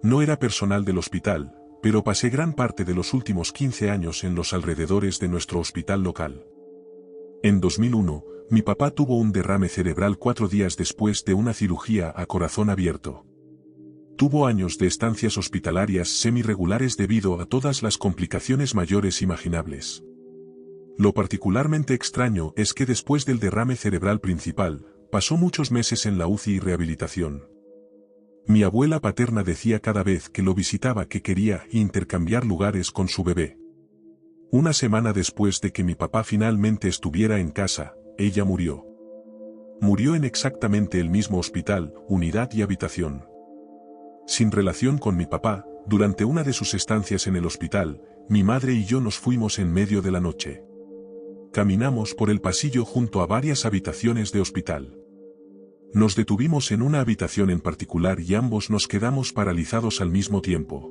No era personal del hospital, pero pasé gran parte de los últimos 15 años en los alrededores de nuestro hospital local. En 2001, mi papá tuvo un derrame cerebral 4 días después de una cirugía a corazón abierto. Tuvo años de estancias hospitalarias semi-regulares debido a todas las complicaciones mayores imaginables. Lo particularmente extraño es que después del derrame cerebral principal, pasó muchos meses en la UCI y rehabilitación. Mi abuela paterna decía cada vez que lo visitaba que quería intercambiar lugares con su bebé. Una semana después de que mi papá finalmente estuviera en casa, ella murió. Murió en exactamente el mismo hospital, unidad y habitación. Sin relación con mi papá, durante una de sus estancias en el hospital, mi madre y yo nos fuimos en medio de la noche. Caminamos por el pasillo junto a varias habitaciones de hospital. Nos detuvimos en una habitación en particular y ambos nos quedamos paralizados al mismo tiempo.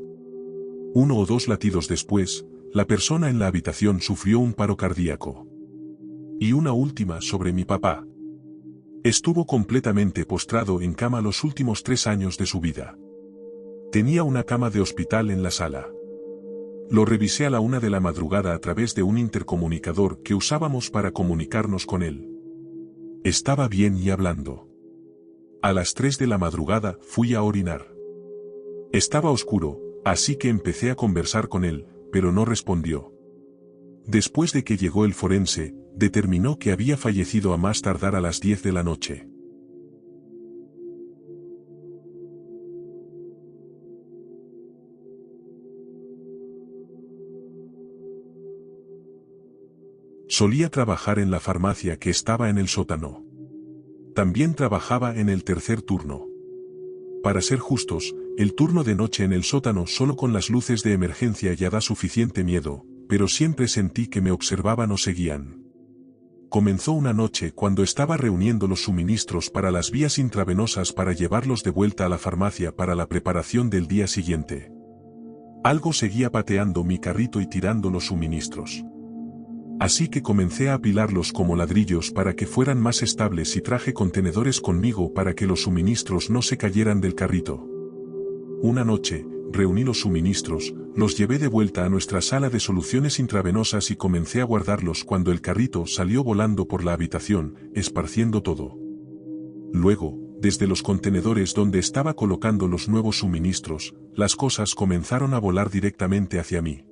1 o 2 latidos después, la persona en la habitación sufrió un paro cardíaco. Y una última sobre mi papá. Estuvo completamente postrado en cama los últimos 3 años de su vida. Tenía una cama de hospital en la sala. Lo revisé a la 1 de la madrugada a través de un intercomunicador que usábamos para comunicarnos con él. Estaba bien y hablando. A las 3 de la madrugada fui a orinar. Estaba oscuro, así que empecé a conversar con él, pero no respondió. Después de que llegó el forense, determinó que había fallecido a más tardar a las 10 de la noche. Solía trabajar en la farmacia que estaba en el sótano. También trabajaba en el tercer turno. Para ser justos, el turno de noche en el sótano solo con las luces de emergencia ya da suficiente miedo, pero siempre sentí que me observaban o seguían. Comenzó una noche cuando estaba reuniendo los suministros para las vías intravenosas para llevarlos de vuelta a la farmacia para la preparación del día siguiente. Algo seguía pateando mi carrito y tirando los suministros. Así que comencé a apilarlos como ladrillos para que fueran más estables y traje contenedores conmigo para que los suministros no se cayeran del carrito. Una noche, reuní los suministros, los llevé de vuelta a nuestra sala de soluciones intravenosas y comencé a guardarlos cuando el carrito salió volando por la habitación, esparciendo todo. Luego, desde los contenedores donde estaba colocando los nuevos suministros, las cosas comenzaron a volar directamente hacia mí.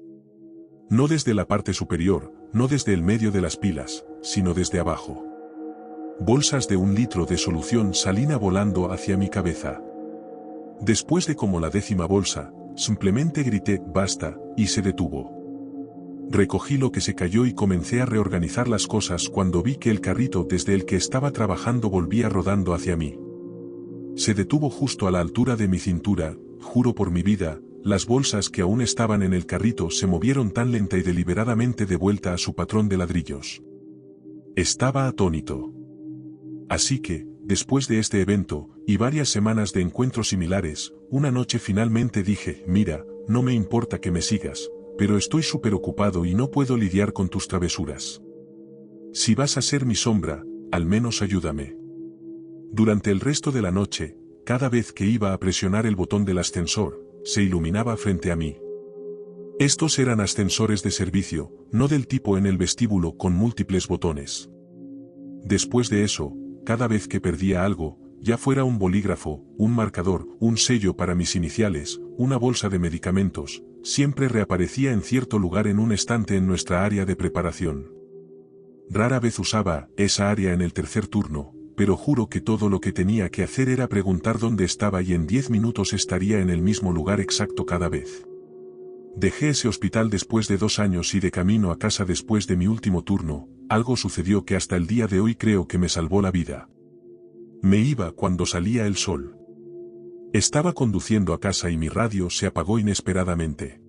No desde la parte superior, no desde el medio de las pilas, sino desde abajo. Bolsas de 1 litro de solución salina volando hacia mi cabeza. Después de como la 10ª bolsa, simplemente grité «basta», y se detuvo. Recogí lo que se cayó y comencé a reorganizar las cosas cuando vi que el carrito desde el que estaba trabajando volvía rodando hacia mí. Se detuvo justo a la altura de mi cintura, juro por mi vida. Las bolsas que aún estaban en el carrito se movieron tan lenta y deliberadamente de vuelta a su patrón de ladrillos. Estaba atónito. Así que, después de este evento, y varias semanas de encuentros similares, una noche finalmente dije, mira, no me importa que me sigas, pero estoy súper ocupado y no puedo lidiar con tus travesuras. Si vas a ser mi sombra, al menos ayúdame. Durante el resto de la noche, cada vez que iba a presionar el botón del ascensor, se iluminaba frente a mí. Estos eran ascensores de servicio, no del tipo en el vestíbulo con múltiples botones. Después de eso, cada vez que perdía algo, ya fuera un bolígrafo, un marcador, un sello para mis iniciales, una bolsa de medicamentos, siempre reaparecía en cierto lugar en un estante en nuestra área de preparación. Rara vez usaba esa área en el tercer turno, pero juro que todo lo que tenía que hacer era preguntar dónde estaba y en 10 minutos estaría en el mismo lugar exacto cada vez. Dejé ese hospital después de 2 años y de camino a casa después de mi último turno, algo sucedió que hasta el día de hoy creo que me salvó la vida. Me iba cuando salía el sol. Estaba conduciendo a casa y mi radio se apagó inesperadamente.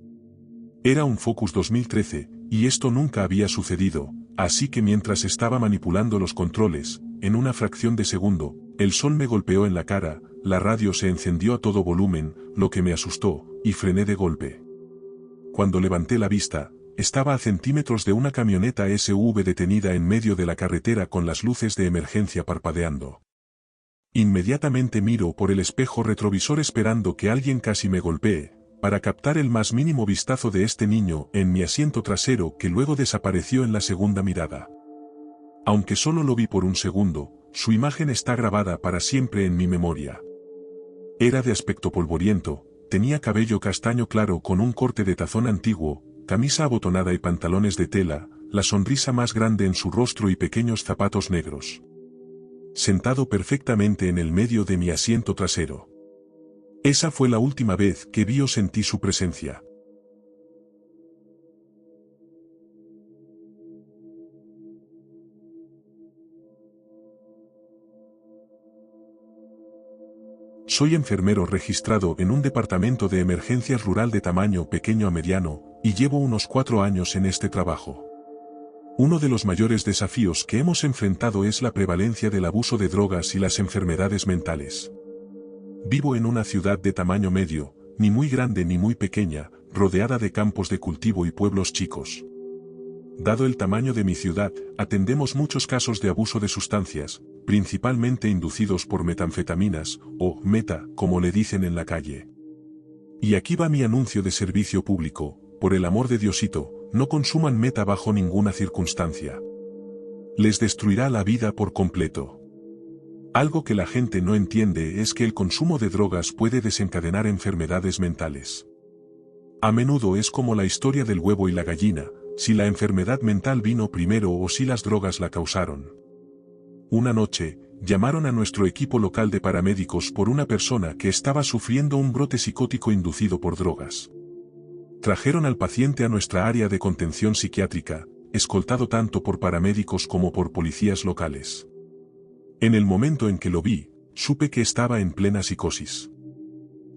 Era un Focus 2013, y esto nunca había sucedido, así que mientras estaba manipulando los controles, en una fracción de segundo, el sol me golpeó en la cara, la radio se encendió a todo volumen, lo que me asustó, y frené de golpe. Cuando levanté la vista, estaba a centímetros de una camioneta SUV detenida en medio de la carretera con las luces de emergencia parpadeando. Inmediatamente miro por el espejo retrovisor esperando que alguien casi me golpee, para captar el más mínimo vistazo de este niño en mi asiento trasero que luego desapareció en la segunda mirada. Aunque solo lo vi por un segundo, su imagen está grabada para siempre en mi memoria. Era de aspecto polvoriento, tenía cabello castaño claro con un corte de tazón antiguo, camisa abotonada y pantalones de tela, la sonrisa más grande en su rostro y pequeños zapatos negros. Sentado perfectamente en el medio de mi asiento trasero. Esa fue la última vez que vi o sentí su presencia. Soy enfermero registrado en un departamento de emergencias rural de tamaño pequeño a mediano, y llevo unos 4 años en este trabajo. Uno de los mayores desafíos que hemos enfrentado es la prevalencia del abuso de drogas y las enfermedades mentales. Vivo en una ciudad de tamaño medio, ni muy grande ni muy pequeña, rodeada de campos de cultivo y pueblos chicos. Dado el tamaño de mi ciudad, atendemos muchos casos de abuso de sustancias, principalmente inducidos por metanfetaminas, o meta, como le dicen en la calle. Y aquí va mi anuncio de servicio público: por el amor de Diosito, no consuman meta bajo ninguna circunstancia. Les destruirá la vida por completo. Algo que la gente no entiende es que el consumo de drogas puede desencadenar enfermedades mentales. A menudo es como la historia del huevo y la gallina, si la enfermedad mental vino primero o si las drogas la causaron. Una noche, llamaron a nuestro equipo local de paramédicos por una persona que estaba sufriendo un brote psicótico inducido por drogas. Trajeron al paciente a nuestra área de contención psiquiátrica, escoltado tanto por paramédicos como por policías locales. En el momento en que lo vi, supe que estaba en plena psicosis.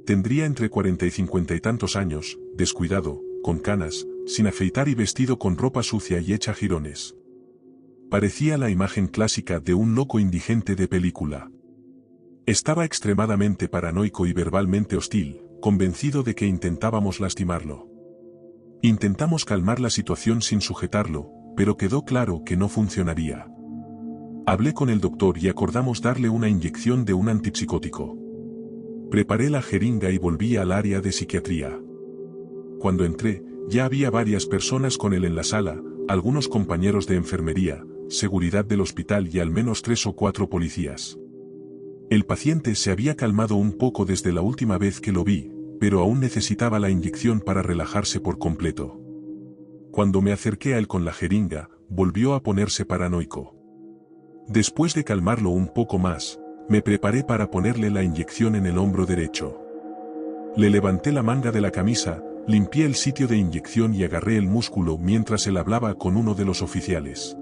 Tendría entre 40 y 50 y tantos años, descuidado, con canas, sin afeitar y vestido con ropa sucia y hecha jirones. Parecía la imagen clásica de un loco indigente de película. Estaba extremadamente paranoico y verbalmente hostil, convencido de que intentábamos lastimarlo. Intentamos calmar la situación sin sujetarlo, pero quedó claro que no funcionaría. Hablé con el doctor y acordamos darle una inyección de un antipsicótico. Preparé la jeringa y volví al área de psiquiatría. Cuando entré, ya había varias personas con él en la sala, algunos compañeros de enfermería, seguridad del hospital y al menos 3 o 4 policías. El paciente se había calmado un poco desde la última vez que lo vi, pero aún necesitaba la inyección para relajarse por completo. Cuando me acerqué a él con la jeringa, volvió a ponerse paranoico. Después de calmarlo un poco más, me preparé para ponerle la inyección en el hombro derecho. Le levanté la manga de la camisa, limpié el sitio de inyección y agarré el músculo mientras él hablaba con uno de los oficiales.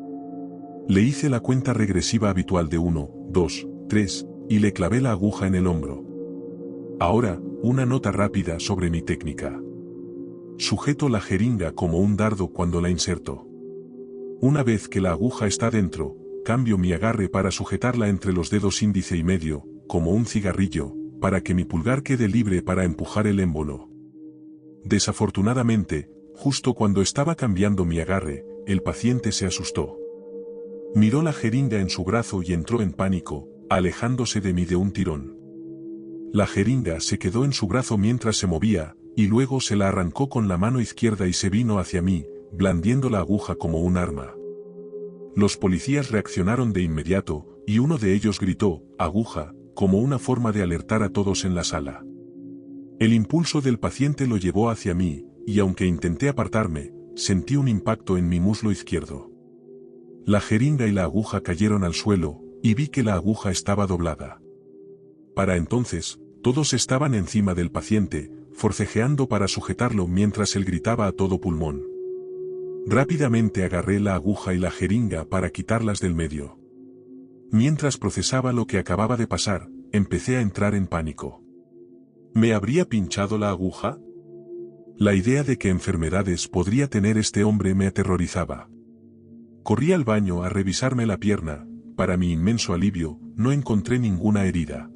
Le hice la cuenta regresiva habitual de 1, 2, 3, y le clavé la aguja en el hombro. Ahora, una nota rápida sobre mi técnica. Sujeto la jeringa como un dardo cuando la inserto. Una vez que la aguja está dentro, cambio mi agarre para sujetarla entre los dedos índice y medio, como un cigarrillo, para que mi pulgar quede libre para empujar el émbolo. Desafortunadamente, justo cuando estaba cambiando mi agarre, el paciente se asustó. Miró la jeringa en su brazo y entró en pánico, alejándose de mí de un tirón. La jeringa se quedó en su brazo mientras se movía, y luego se la arrancó con la mano izquierda y se vino hacia mí, blandiendo la aguja como un arma. Los policías reaccionaron de inmediato, y uno de ellos gritó, "aguja", como una forma de alertar a todos en la sala. El impulso del paciente lo llevó hacia mí, y aunque intenté apartarme, sentí un impacto en mi muslo izquierdo. La jeringa y la aguja cayeron al suelo, y vi que la aguja estaba doblada. Para entonces, todos estaban encima del paciente, forcejeando para sujetarlo mientras él gritaba a todo pulmón. Rápidamente agarré la aguja y la jeringa para quitarlas del medio. Mientras procesaba lo que acababa de pasar, empecé a entrar en pánico. ¿Me habría pinchado la aguja? La idea de qué enfermedades podría tener este hombre me aterrorizaba. Corrí al baño a revisarme la pierna, para mi inmenso alivio, no encontré ninguna herida.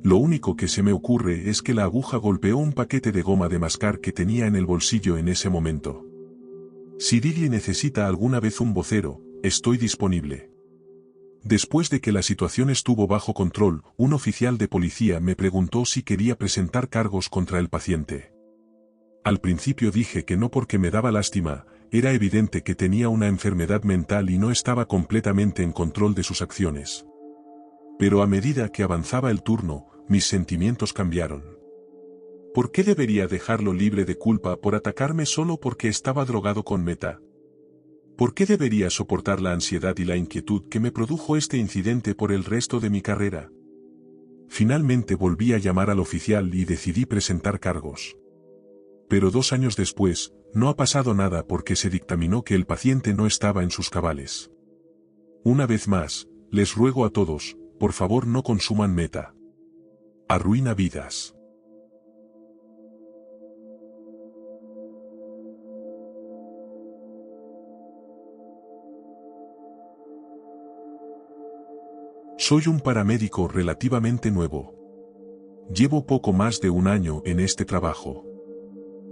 Lo único que se me ocurre es que la aguja golpeó un paquete de goma de mascar que tenía en el bolsillo en ese momento. Si Didi necesita alguna vez un vocero, estoy disponible. Después de que la situación estuvo bajo control, un oficial de policía me preguntó si quería presentar cargos contra el paciente. Al principio dije que no porque me daba lástima, era evidente que tenía una enfermedad mental y no estaba completamente en control de sus acciones. Pero a medida que avanzaba el turno, mis sentimientos cambiaron. ¿Por qué debería dejarlo libre de culpa por atacarme solo porque estaba drogado con meta? ¿Por qué debería soportar la ansiedad y la inquietud que me produjo este incidente por el resto de mi carrera? Finalmente volví a llamar al oficial y decidí presentar cargos. Pero 2 años después, no ha pasado nada porque se dictaminó que el paciente no estaba en sus cabales. Una vez más, les ruego a todos, por favor no consuman meta. Arruina vidas. Soy un paramédico relativamente nuevo. Llevo poco más de 1 año en este trabajo.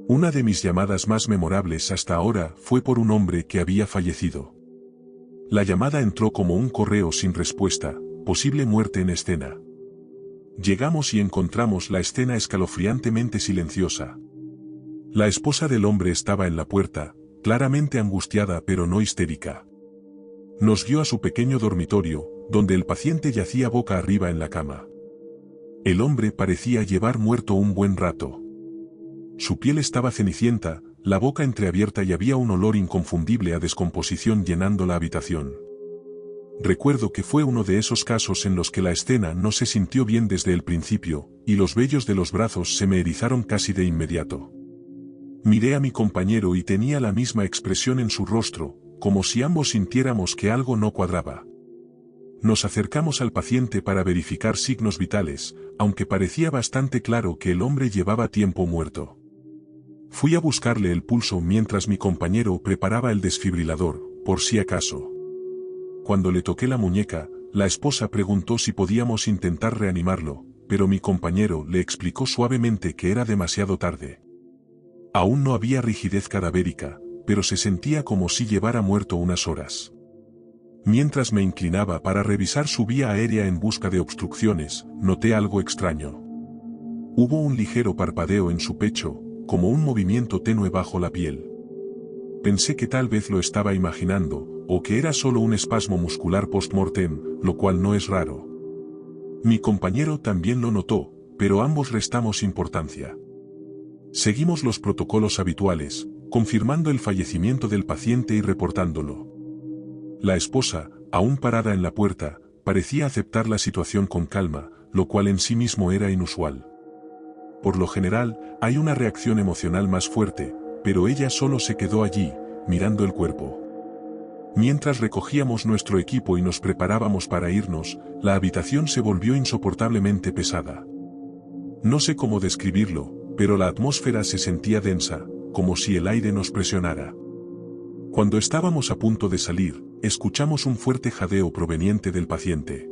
Una de mis llamadas más memorables hasta ahora fue por un hombre que había fallecido. La llamada entró como un correo sin respuesta, posible muerte en escena. Llegamos y encontramos la escena escalofriantemente silenciosa. La esposa del hombre estaba en la puerta, claramente angustiada pero no histérica. Nos guió a su pequeño dormitorio, donde el paciente yacía boca arriba en la cama. El hombre parecía llevar muerto un buen rato. Su piel estaba cenicienta, la boca entreabierta y había un olor inconfundible a descomposición llenando la habitación. Recuerdo que fue uno de esos casos en los que la escena no se sintió bien desde el principio, y los vellos de los brazos se me erizaron casi de inmediato. Miré a mi compañero y tenía la misma expresión en su rostro, como si ambos sintiéramos que algo no cuadraba. Nos acercamos al paciente para verificar signos vitales, aunque parecía bastante claro que el hombre llevaba tiempo muerto. Fui a buscarle el pulso mientras mi compañero preparaba el desfibrilador, por si acaso. Cuando le toqué la muñeca, la esposa preguntó si podíamos intentar reanimarlo, pero mi compañero le explicó suavemente que era demasiado tarde. Aún no había rigidez cadavérica, pero se sentía como si llevara muerto unas horas. Mientras me inclinaba para revisar su vía aérea en busca de obstrucciones, noté algo extraño. Hubo un ligero parpadeo en su pecho, como un movimiento tenue bajo la piel. Pensé que tal vez lo estaba imaginando, o que era solo un espasmo muscular post-mortem, lo cual no es raro. Mi compañero también lo notó, pero ambos restamos importancia. Seguimos los protocolos habituales, confirmando el fallecimiento del paciente y reportándolo. La esposa, aún parada en la puerta, parecía aceptar la situación con calma, lo cual en sí mismo era inusual. Por lo general, hay una reacción emocional más fuerte, pero ella solo se quedó allí, mirando el cuerpo. Mientras recogíamos nuestro equipo y nos preparábamos para irnos, la habitación se volvió insoportablemente pesada. No sé cómo describirlo, pero la atmósfera se sentía densa, como si el aire nos presionara. Cuando estábamos a punto de salir, escuchamos un fuerte jadeo proveniente del paciente.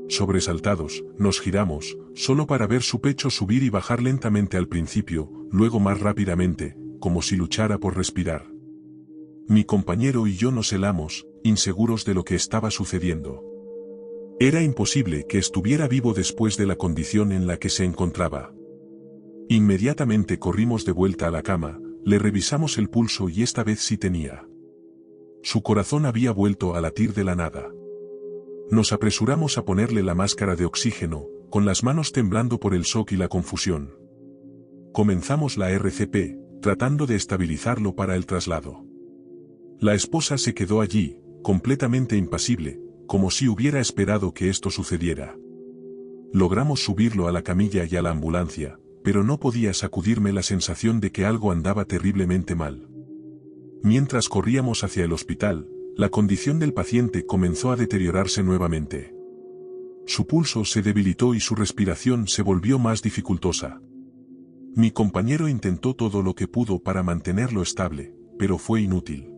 Sobresaltados, nos giramos, solo para ver su pecho subir y bajar lentamente al principio, luego más rápidamente, como si luchara por respirar. Mi compañero y yo nos helamos, inseguros de lo que estaba sucediendo. Era imposible que estuviera vivo después de la condición en la que se encontraba. Inmediatamente corrimos de vuelta a la cama, le revisamos el pulso y esta vez sí tenía. Su corazón había vuelto a latir de la nada. Nos apresuramos a ponerle la máscara de oxígeno, con las manos temblando por el shock y la confusión. Comenzamos la RCP, tratando de estabilizarlo para el traslado. La esposa se quedó allí, completamente impasible, como si hubiera esperado que esto sucediera. Logramos subirlo a la camilla y a la ambulancia, pero no podía sacudirme la sensación de que algo andaba terriblemente mal. Mientras corríamos hacia el hospital, la condición del paciente comenzó a deteriorarse nuevamente. Su pulso se debilitó y su respiración se volvió más dificultosa. Mi compañero intentó todo lo que pudo para mantenerlo estable, pero fue inútil.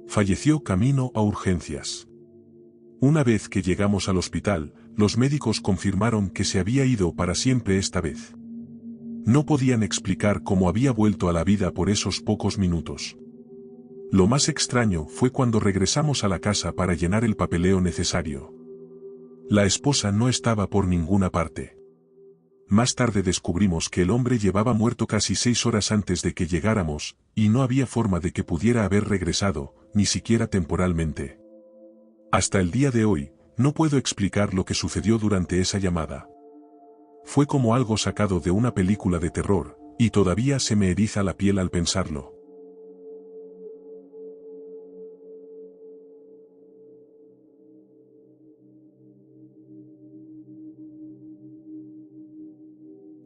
Falleció camino a urgencias. Una vez que llegamos al hospital, los médicos confirmaron que se había ido para siempre esta vez. No podían explicar cómo había vuelto a la vida por esos pocos minutos. Lo más extraño fue cuando regresamos a la casa para llenar el papeleo necesario. La esposa no estaba por ninguna parte. Más tarde descubrimos que el hombre llevaba muerto casi 6 horas antes de que llegáramos, y no había forma de que pudiera haber regresado, ni siquiera temporalmente. Hasta el día de hoy, no puedo explicar lo que sucedió durante esa llamada. Fue como algo sacado de una película de terror, y todavía se me eriza la piel al pensarlo.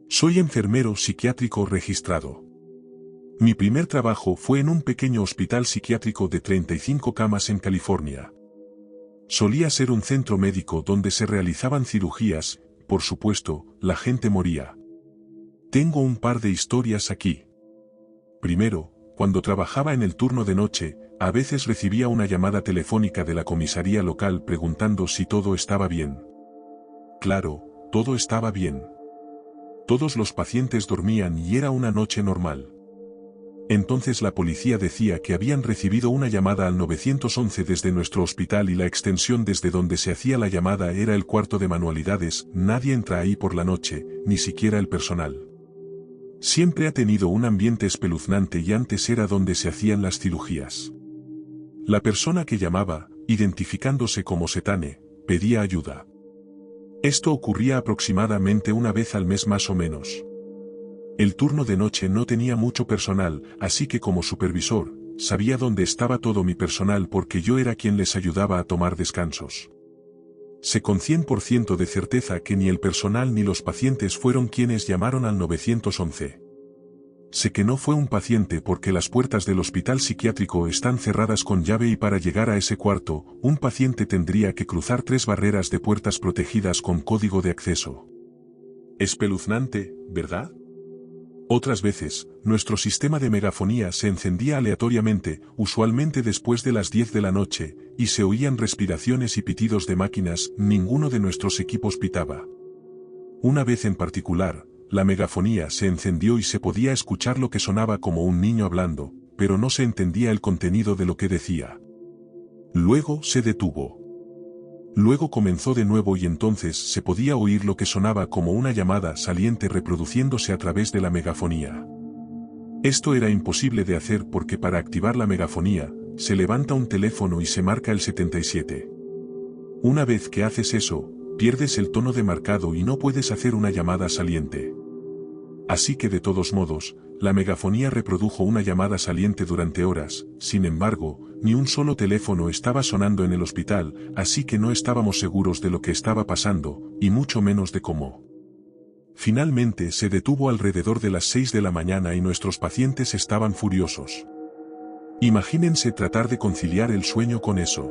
Soy enfermero psiquiátrico registrado. Mi primer trabajo fue en un pequeño hospital psiquiátrico de 35 camas en California. Solía ser un centro médico donde se realizaban cirugías, por supuesto, la gente moría. Tengo un par de historias aquí. Primero, cuando trabajaba en el turno de noche, a veces recibía una llamada telefónica de la comisaría local preguntando si todo estaba bien. Claro, todo estaba bien. Todos los pacientes dormían y era una noche normal. Entonces la policía decía que habían recibido una llamada al 911 desde nuestro hospital y la extensión desde donde se hacía la llamada era el cuarto de manualidades, nadie entra ahí por la noche, ni siquiera el personal. Siempre ha tenido un ambiente espeluznante y antes era donde se hacían las cirugías. La persona que llamaba, identificándose como Setane, pedía ayuda. Esto ocurría aproximadamente una vez al mes más o menos. El turno de noche no tenía mucho personal, así que como supervisor, sabía dónde estaba todo mi personal porque yo era quien les ayudaba a tomar descansos. Sé con 100% de certeza que ni el personal ni los pacientes fueron quienes llamaron al 911. Sé que no fue un paciente porque las puertas del hospital psiquiátrico están cerradas con llave y para llegar a ese cuarto, un paciente tendría que cruzar 3 barreras de puertas protegidas con código de acceso. Espeluznante, ¿verdad? Otras veces, nuestro sistema de megafonía se encendía aleatoriamente, usualmente después de las 10 de la noche, y se oían respiraciones y pitidos de máquinas, ninguno de nuestros equipos pitaba. Una vez en particular, la megafonía se encendió y se podía escuchar lo que sonaba como un niño hablando, pero no se entendía el contenido de lo que decía. Luego se detuvo. Luego comenzó de nuevo y entonces se podía oír lo que sonaba como una llamada saliente reproduciéndose a través de la megafonía. Esto era imposible de hacer porque para activar la megafonía, se levanta un teléfono y se marca el 77. Una vez que haces eso, pierdes el tono de marcado y no puedes hacer una llamada saliente. Así que de todos modos, la megafonía reprodujo una llamada saliente durante horas, sin embargo, ni un solo teléfono estaba sonando en el hospital, así que no estábamos seguros de lo que estaba pasando, y mucho menos de cómo. Finalmente se detuvo alrededor de las 6 de la mañana y nuestros pacientes estaban furiosos. Imagínense tratar de conciliar el sueño con eso.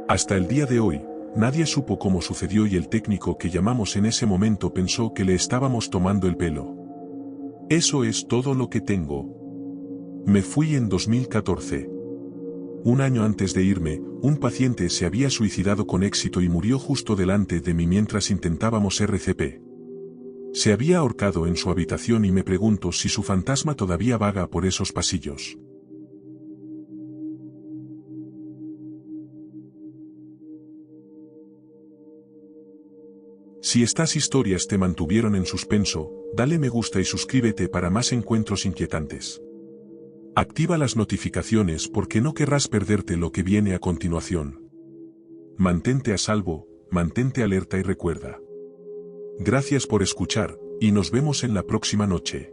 Hasta el día de hoy, nadie supo cómo sucedió y el técnico que llamamos en ese momento pensó que le estábamos tomando el pelo. Eso es todo lo que tengo. Me fui en 2014. Un año antes de irme, un paciente se había suicidado con éxito y murió justo delante de mí mientras intentábamos RCP. Se había ahorcado en su habitación y me pregunto si su fantasma todavía vaga por esos pasillos. Si estas historias te mantuvieron en suspenso, dale me gusta y suscríbete para más encuentros inquietantes. Activa las notificaciones porque no querrás perderte lo que viene a continuación. Mantente a salvo, mantente alerta y recuerda. Gracias por escuchar, y nos vemos en la próxima noche.